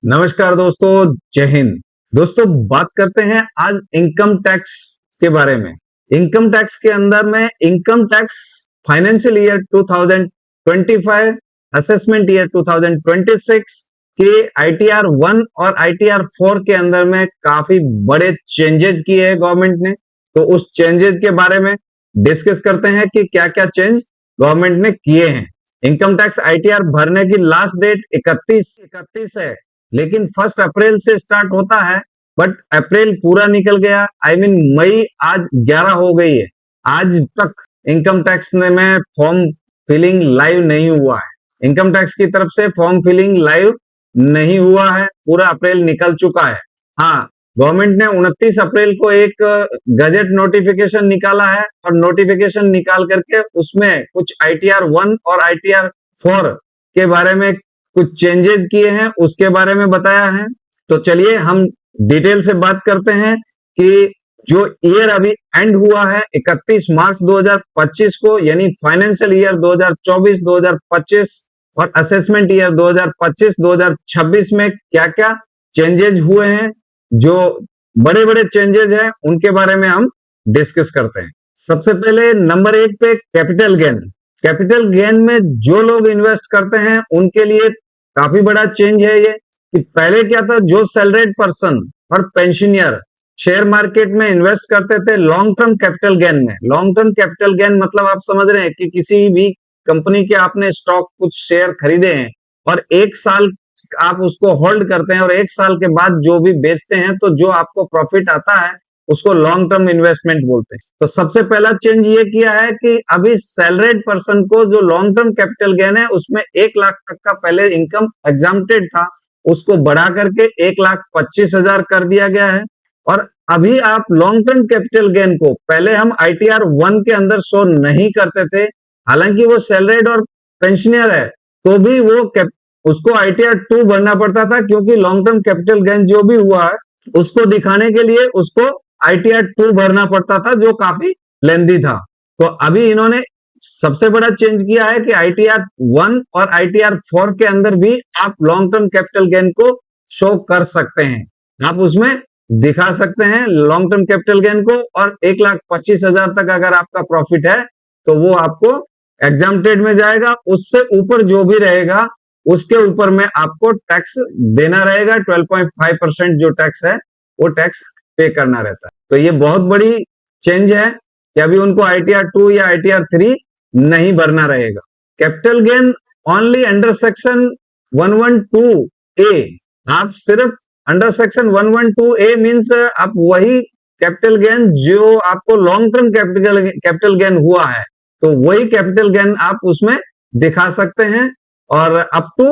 नमस्कार दोस्तों, जय हिंद। दोस्तों, बात करते हैं आज इनकम टैक्स के बारे में। इनकम टैक्स के अंदर में income tax financial year 2025, assessment year 2026 के आईटीआर 1 और आईटीआर 4 के अंदर में काफी बड़े चेंजेस किए हैं गवर्नमेंट ने। तो उस चेंजेस के बारे में डिस्कस करते हैं कि क्या क्या चेंज गवर्नमेंट ने किए हैं। इनकम टैक्स आईटीआर भरने की लास्ट डेट 31 है, लेकिन 1 अप्रैल से स्टार्ट होता है। बट अप्रैल पूरा निकल गया, मई आज 11 हो गई है। आज तक इनकम टैक्स ने में फॉर्म फिलिंग लाइव नहीं हुआ है। इनकम टैक्स की तरफ से फॉर्म फिलिंग लाइव नहीं हुआ है, पूरा अप्रैल निकल चुका है। हाँ, गवर्नमेंट ने 29 अप्रैल को एक गजट नोटिफिकेशन निकाला है और नोटिफिकेशन निकाल करके उसमें कुछ आईटीआर 1 और आईटीआर 4 के बारे में कुछ चेंजेस किए हैं, उसके बारे में बताया है। तो चलिए हम डिटेल से बात करते हैं कि जो ईयर अभी एंड हुआ है 31 मार्च 2025 को, यानी फाइनेंशियल ईयर 2024-2025 और असेसमेंट ईयर 2025-2026 में क्या क्या चेंजेस हुए हैं, जो बड़े बड़े चेंजेस हैं उनके बारे में हम डिस्कस करते हैं। सबसे पहले नंबर 1 पे कैपिटल गेन। कैपिटल गेन में जो लोग इन्वेस्ट करते हैं उनके लिए काफी बड़ा चेंज है ये, कि पहले क्या था, जो सैलरीड पर्सन और पेंशनियर शेयर मार्केट में इन्वेस्ट करते थे लॉन्ग टर्म कैपिटल गेन में। लॉन्ग टर्म कैपिटल गेन मतलब आप समझ रहे हैं कि किसी भी कंपनी के आपने स्टॉक कुछ शेयर खरीदे हैं और 1 साल आप उसको होल्ड करते हैं और 1 साल के बाद जो भी बेचते हैं तो जो आपको प्रॉफिट आता है उसको लॉन्ग टर्म इन्वेस्टमेंट बोलते हैं। तो सबसे पहला चेंज ये किया है कि अभी सैलरीड पर्सन को जो लॉन्ग टर्म कैपिटल गेन है उसमें 1 लाख तक का पहले इनकम एग्जाम्प्टेड था, उसको बढ़ा करके 1,25,000 कर दिया गया है। और अभी आप लॉन्ग टर्म कैपिटल गेन को पहले हम आईटीआर 1 के अंदर शो नहीं करते थे, हालांकि वो सैलरीड और पेंशनर है तो भी वो उसको आईटीआर 2 भरना पड़ता था, क्योंकि लॉन्ग टर्म कैपिटल गेन जो भी हुआ है उसको दिखाने के लिए उसको आईटीआर 2 भरना पड़ता था, जो काफी लेंदी था। तो अभी इन्होंने सबसे बड़ा चेंज किया है कि आईटीआर 1 और आईटीआर 4 के अंदर भी आप लॉन्ग टर्म कैपिटल गेन को शो कर सकते हैं। आप उसमें दिखा सकते हैं लॉन्ग टर्म कैपिटल गेन को, और 1,25,000 तक अगर आपका प्रॉफिट है तो वो आपको एग्जाम्प्टेड में जाएगा। उससे ऊपर जो भी रहेगा उसके ऊपर में आपको टैक्स देना रहेगा। 12.5% जो टैक्स है वो टैक्स पे करना रहता है। तो ये बहुत बड़ी चेंज है कि अभी उनको आईटीआर 2 या आईटीआर 3 नहीं भरना रहेगा। Capital gain only under section 112 ए। आप सिर्फ अंडर सेक्शन 112 ए मीन्स आप वही कैपिटल गेन जो आपको लॉन्ग टर्म कैपिटल गेन हुआ है तो वही कैपिटल गेन आप उसमें दिखा सकते हैं, और अप टू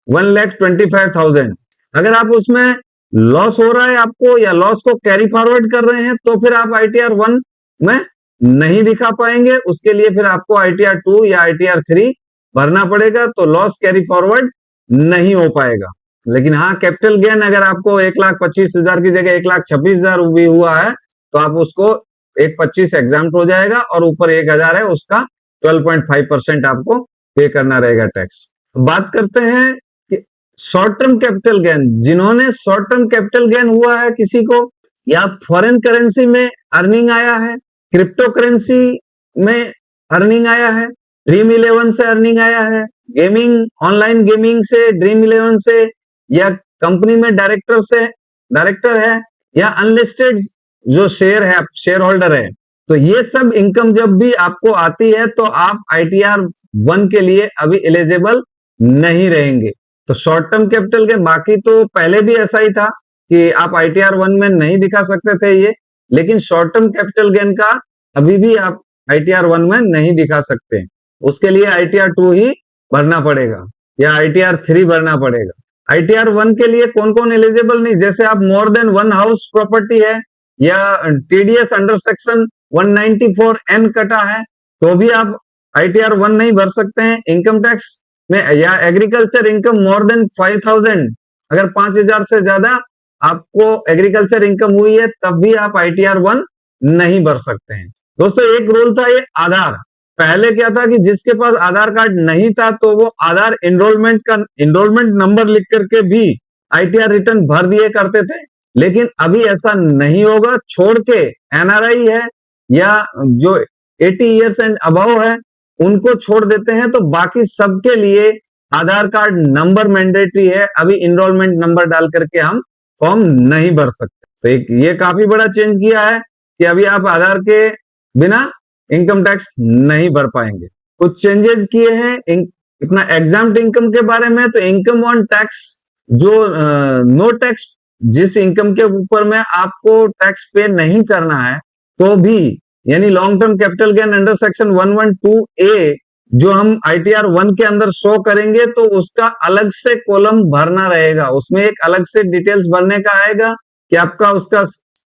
1,25,000। अगर आप उसमें लॉस हो रहा है आपको या लॉस को कैरी फॉरवर्ड कर रहे हैं तो फिर आप आईटीआर 1 में नहीं दिखा पाएंगे, उसके लिए फिर आपको आईटीआर 2 या आईटीआर 3 भरना पड़ेगा, तो लॉस कैरी फॉरवर्ड नहीं हो पाएगा। लेकिन हाँ, कैपिटल गेन अगर आपको 1,25,000 की जगह 1,26,000 भी हुआ है तो आप उसको 1,25 एग्जाम्प्ट हो जाएगा, और ऊपर 1,000 है उसका 12.5% आपको पे करना रहेगा टैक्स। बात करते हैं कि शॉर्ट टर्म कैपिटल गेन। जिन्होंने शॉर्ट टर्म कैपिटल गेन हुआ है किसी को, या फॉरेन करेंसी में अर्निंग आया है, क्रिप्टो करेंसी में अर्निंग आया है, ड्रीम 11 से अर्निंग आया है, गेमिंग ऑनलाइन गेमिंग से, ड्रीम 11 से, या कंपनी में डायरेक्टर है, या अनलिस्टेड जो शेयर है, शेयर होल्डर है, तो ये सब इनकम जब भी आपको आती है तो आप आईटीआर 1 के लिए अभी एलिजिबल नहीं रहेंगे। तो शॉर्ट टर्म कैपिटल गेन, बाकी तो पहले भी ऐसा ही था कि आप आईटीआर 1 में नहीं दिखा सकते थे ये, लेकिन शॉर्ट टर्म कैपिटल गेन का अभी भी आप आईटीआर 1 में नहीं दिखा सकते। उसके लिए आईटीआर 2 ही भरना पड़ेगा या आईटीआर 3 भरना पड़ेगा। आईटीआर 1 के लिए कौन कौन एलिजिबल नहीं, जैसे आप मोर देन 1 हाउस प्रॉपर्टी है, या टीडीएस अंडर सेक्शन 194N कटा है तो भी आप आईटीआर 1 नहीं भर सकते हैं इनकम टैक्स में, या एग्रीकल्चर इनकम मोर देन 5,000, अगर 5,000 से ज्यादा आपको एग्रीकल्चर इनकम हुई है तब भी आप आईटीआर 1 नहीं भर सकते हैं। दोस्तों, एक रूल था ये आधार। पहले क्या था कि जिसके पास आधार कार्ड नहीं था तो वो आधार एनरोलमेंट नंबर लिख करके भी आईटीआर रिटर्न भर दिए करते थे, लेकिन अभी ऐसा नहीं होगा। छोड़ के एनआरआई है या जो 80 ईयर्स एंड अबव है उनको छोड़ देते हैं, तो बाकी सबके लिए आधार कार्ड नंबर मैंडेटरी है। अभी इनरोलमेंट नंबर डाल करके हम फॉर्म नहीं भर सकते। तो एक ये काफी बड़ा चेंज किया है कि अभी आप आधार के बिना इनकम टैक्स नहीं भर पाएंगे। कुछ चेंजेस किए हैं अपना एग्जाम्प्ट इनकम के बारे में। तो इनकम ऑन टैक्स जो नो टैक्स, जिस इनकम के ऊपर में आपको टैक्स पे नहीं करना है तो भी, यानी long term capital gain under section 112A जो हम आईटीआर 1 के अंदर शो करेंगे, तो उसका अलग से कॉलम भरना रहेगा। उसमें एक अलग से डिटेल्स भरने का आएगा कि आपका उसका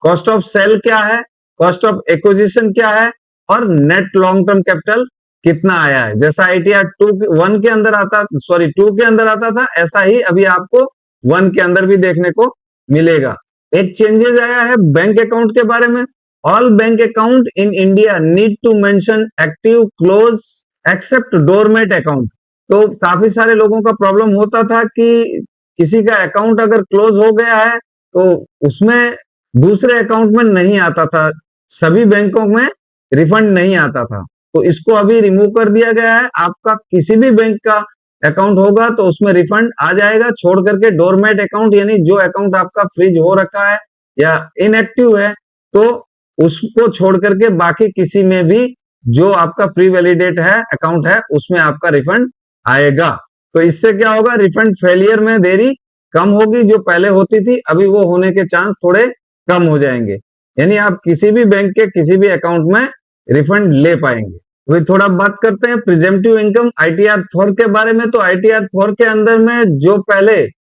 कॉस्ट ऑफ सेल क्या है, कॉस्ट ऑफ एक्विजिशन क्या है और नेट लॉन्ग टर्म कैपिटल कितना आया है। जैसा आईटीआर 2 के अंदर आता, सॉरी 2 के अंदर आता था, ऐसा ही अभी आपको 1 के अंदर भी देखने को मिलेगा। एक चेंजेस आया है बैंक अकाउंट के बारे में। All bank account in India need to mention active close except dormant account. तो काफी सारे लोगों का प्रॉब्लम होता था कि किसी का अकाउंट अगर क्लोज हो गया है तो उसमें दूसरे अकाउंट में नहीं आता था, सभी बैंकों में रिफंड नहीं आता था। तो इसको अभी रिमूव कर दिया गया है। आपका किसी भी बैंक का अकाउंट होगा तो उसमें रिफंड आ जाएगा, छोड़ करके डोरमेट अकाउंट, यानी जो अकाउंट आपका फ्रीज हो रखा है या इनएक्टिव है, तो उसको छोड़ करके बाकी किसी में भी जो आपका फ्री वैलिडेट है अकाउंट है उसमें आपका रिफंड आएगा। तो इससे क्या होगा, रिफंड फेलियर में देरी कम होगी। जो पहले होती थी अभी वो होने के चांस थोड़े कम हो जाएंगे, यानी आप किसी भी बैंक के किसी भी अकाउंट में रिफंड ले पाएंगे। वही थोड़ा बात करते हैं प्रिजेम्पटिव इनकम आईटीआर 4 के बारे में। तो आईटीआर 4 के अंदर में जो पहले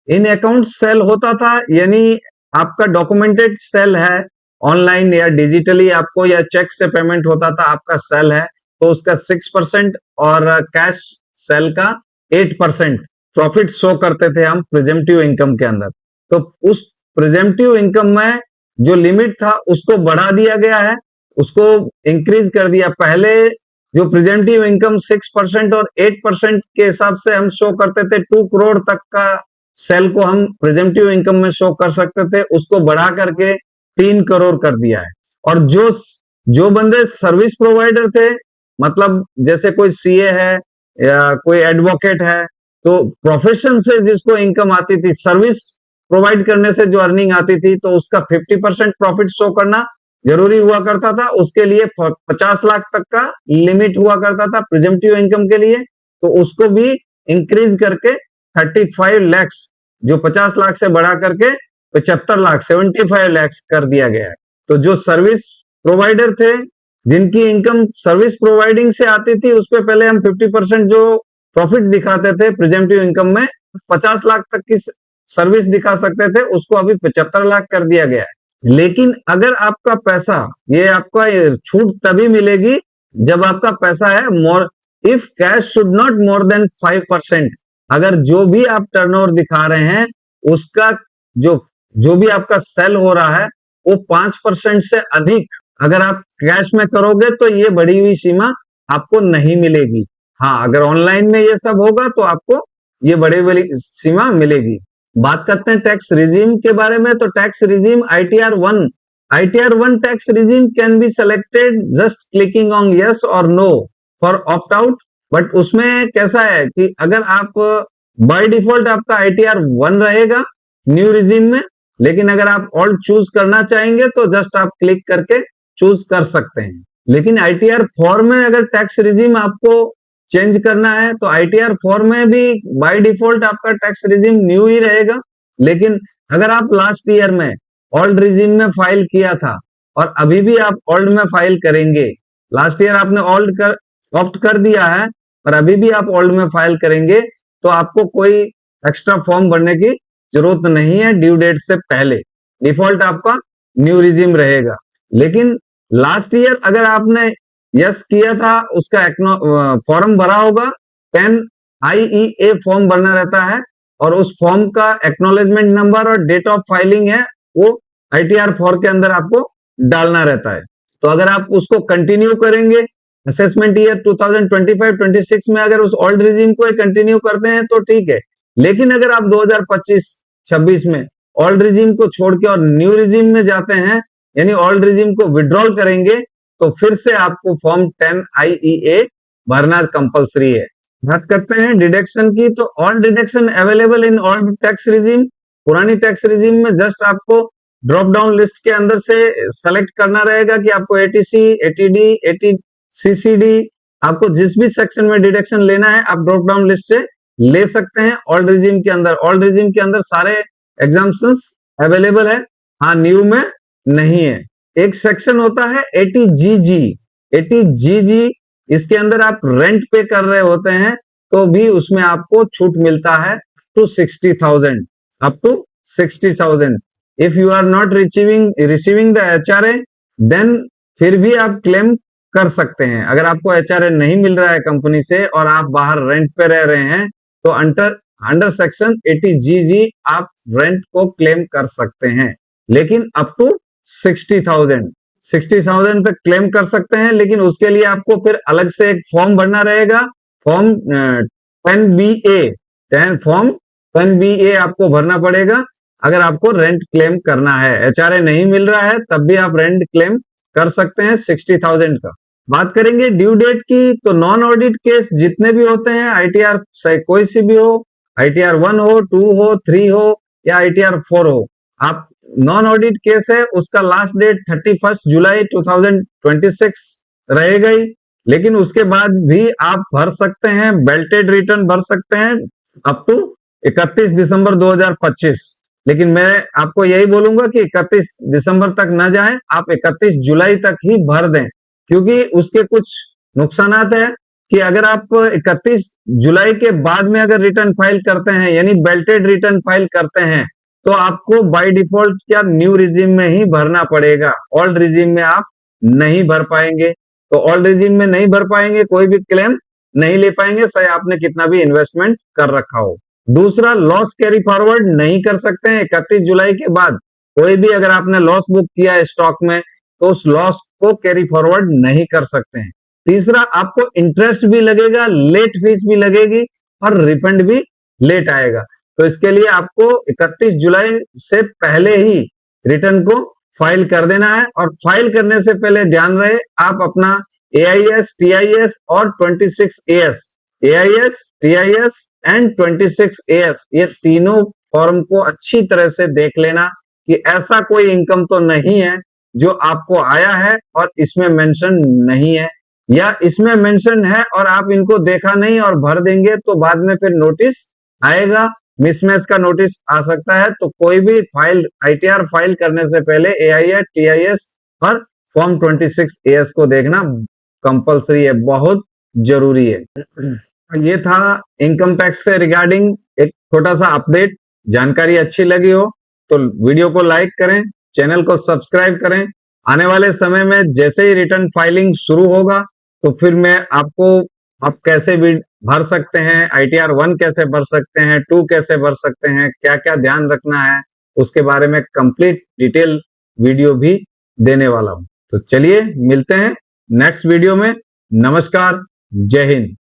इन अकाउंट सेल होता था, यानी आपका डॉक्यूमेंटेड सेल है, ऑनलाइन या डिजिटली आपको या चेक से पेमेंट होता था, आपका सेल है, तो उसका 6% और कैश सेल का 8% प्रॉफिट शो करते थे हम प्रिजेम्पटिव इनकम के अंदर। तो उस प्रिजेम्पटिव इनकम में जो लिमिट था उसको बढ़ा दिया गया है, उसको इंक्रीज कर दिया। पहले जो प्रेजेंटिव इनकम 6% और 8% के हिसाब से हम शो करते थे, 2 करोड़ तक का सेल को हम प्रेजेंटिव इनकम में शो कर सकते थे, उसको बढ़ा करके 3 करोड़ कर दिया है। और जो बंदे सर्विस प्रोवाइडर थे, मतलब जैसे कोई सीए है या कोई एडवोकेट है, तो प्रोफेशन से जिसको इनकम आती थी, सर्विस प्रोवाइड करने से जो अर्निंग आती थी, तो उसका 50% प्रॉफिट शो करना जरूरी हुआ करता था। उसके लिए 50 लाख तक का लिमिट हुआ करता था प्रिजेम्पटिव इनकम के लिए, तो उसको भी इंक्रीज करके 35 लैक्स, जो 50 लाख से बढ़ा करके 75 लाख 75 लैक्स कर दिया गया है। तो जो सर्विस प्रोवाइडर थे जिनकी इनकम सर्विस प्रोवाइडिंग से आती थी, उस पर पहले हम 50% जो प्रॉफिट दिखाते थे प्रिजेम्पटिव इनकम में, 50 लाख तक की सर्विस दिखा सकते थे, उसको अभी 75 लाख कर दिया गया है। लेकिन अगर आपका पैसा, ये आपका छूट तभी मिलेगी जब आपका पैसा है more, if cash should not more than 5%। अगर जो भी आप टर्नओवर दिखा रहे हैं उसका जो भी आपका सेल हो रहा है वो 5% से अधिक अगर आप कैश में करोगे तो ये बढ़ी हुई सीमा आपको नहीं मिलेगी। हाँ, अगर ऑनलाइन में ये सब होगा तो आपको ये बढ़ी हुई सीमा मिलेगी। बात करते हैं टैक्स रिजीम के बारे में। तो tax regime ITR 1 tax regime can be selected just clicking on yes और no for opt out. But उसमें कैसा है कि अगर आप बाय डिफॉल्ट आपका आईटीआर 1 रहेगा न्यू रिजीम में, लेकिन अगर आप ऑल्ट चूज करना चाहेंगे तो जस्ट आप क्लिक करके चूज कर सकते हैं। लेकिन आईटीआर 4 में अगर टैक्स रिजीम आपको चेंज करना है तो आईटीआर 4 में भी बाय डिफॉल्ट आपका टैक्स रिजीम न्यू ही रहेगा। लेकिन अगर आप लास्ट ईयर में ओल्ड रिजीम में फाइल किया था और अभी भी आप ओल्ड में फाइल करेंगे, लास्ट ईयर आपने ऑप्ट कर दिया है और अभी भी आप ओल्ड में फाइल करेंगे, तो आपको कोई एक्स्ट्रा फॉर्म भरने की जरूरत नहीं है ड्यू डेट से पहले, डिफॉल्ट आपका न्यू रिजीम रहेगा। लेकिन लास्ट ईयर अगर आपने यस किया था, उसका फॉर्म भरा होगा, 10IEA फॉर्म भरना रहता है और उस फॉर्म का एक्नॉलेजमेंट नंबर और डेट ऑफ फाइलिंग है वो आईटीआर 4 के अंदर आपको डालना रहता है। तो अगर आप उसको कंटिन्यू करेंगे असेसमेंट ईयर 2025-26 में अगर उस ओल्ड रिजीम को कंटिन्यू करते हैं तो ठीक है। लेकिन अगर आप 2025 2026 में ओल्ड रिजीम को छोड़ के और न्यू रिजीम में जाते हैं, यानी ओल्ड रिजीम को विड्रॉल करेंगे, तो फिर से आपको फॉर्म 10 IEA भरना कंपलसरी है। बात करते हैं डिडक्शन की, तो all deduction available in old tax regime. पुरानी टैक्स रिजीम में जस्ट आपको ड्रॉप डाउन लिस्ट के अंदर से सेलेक्ट करना रहेगा कि आपको ATC, ATD, CCD, आपको जिस भी सेक्शन में डिडक्शन लेना है आप ड्रॉप डाउन लिस्ट से ले सकते हैं। ओल्ड रिजीम के अंदर, ओल्ड रिजीम के अंदर सारे एग्जाम्पशंस अवेलेबल है, हाँ न्यू में नहीं है। एक सेक्शन होता है ATGG, ATGG, इसके अंदर आप रेंट पे कर रहे होते हैं तो भी उसमें आपको छूट मिलता है to 60,000, up to 60,000। If you are not receiving the HRA, then फिर भी आप क्लेम कर सकते हैं। अगर आपको HRA नहीं मिल रहा है कंपनी से और आप बाहर रेंट पे रह रहे हैं तो अंडर सेक्शन 80GG आप रेंट को क्लेम कर सकते हैं, लेकिन अप टू 60,000 तक क्लेम कर सकते हैं। लेकिन उसके लिए आपको फिर अलग से एक फॉर्म भरना रहेगा, फॉर्म 10BA, फॉर्म 10BA आपको भरना पड़ेगा अगर आपको रेंट क्लेम करना है। HRA नहीं मिल रहा है तब भी आप रेंट क्लेम कर सकते हैं 60,000 का। बात करेंगे ड्यू डेट की, तो नॉन ऑडिट केस जितने भी होते हैं, ITR कोई सी भी हो, ITR 1 हो, 2 हो, 3 हो या ITR 4 हो, आप नॉन ऑडिट केस है उसका लास्ट डेट 31 जुलाई 2026 रहेगा ही। लेकिन उसके बाद भी आप भर सकते हैं, बेल्टेड रिटर्न भर सकते हैं अप टू 31 दिसंबर 2025। लेकिन मैं आपको यही बोलूंगा कि 31 दिसंबर तक न जाएं, आप 31 जुलाई तक ही भर दें, क्योंकि उसके कुछ नुकसानात है कि अगर आप 31 जुलाई के बाद में अगर रिटर्न फाइल करते हैं, यानी बेल्टेड रिटर्न फाइल करते हैं, तो आपको बाय डिफॉल्ट क्या न्यू रिजीम में ही भरना पड़ेगा, ओल्ड रिजीम में आप नहीं भर पाएंगे। तो ओल्ड रिजीम में नहीं भर पाएंगे, कोई भी क्लेम नहीं ले पाएंगे, चाहे आपने कितना भी इन्वेस्टमेंट कर रखा हो। दूसरा, लॉस कैरी फॉरवर्ड नहीं कर सकते हैं 31 जुलाई के बाद। कोई भी अगर आपने लॉस बुक किया है स्टॉक में तो उस लॉस को कैरी फॉरवर्ड नहीं कर सकते हैं। तीसरा, आपको इंटरेस्ट भी लगेगा, लेट फीस भी लगेगी और रिफंड भी लेट आएगा। तो इसके लिए आपको 31 जुलाई से पहले ही रिटर्न को फाइल कर देना है। और फाइल करने से पहले ध्यान रहे आप अपना AIS, TIS और 26AS, AIS, TIS and 26AS, ये तीनों फॉर्म को अच्छी तरह से देख लेना कि ऐसा कोई इनकम तो नहीं है जो आपको आया है और इसमें मेंशन नहीं है, या इसमें मेंशन है और आप इनको देखा नहीं और भर देंगे तो बाद में फिर नोटिस आएगा, मिसमैच का नोटिस आ सकता है। तो कोई भी फाइल ITR फाइल करने से पहले AIS, TIS और फॉर्म 26AS को देखना कंपलसरी है, बहुत जरूरी है। ये था इनकम टैक्स से रिगार्डिंग एक छोटा सा अपडेट। जानकारी अच्छी लगी हो तो वीडियो को लाइक करें, चैनल को सब्सक्राइब करें। आने वाले समय में जैसे ही रिटर्न फाइलिंग शुरू होगा तो फिर मैं आपको आप कैसे भी भर सकते हैं, ITR 1 कैसे भर सकते हैं, 2 कैसे भर सकते हैं, क्या क्या ध्यान रखना है, उसके बारे में कंप्लीट डिटेल वीडियो भी देने वाला हूं। तो चलिए मिलते हैं नेक्स्ट वीडियो में। नमस्कार, जय हिंद।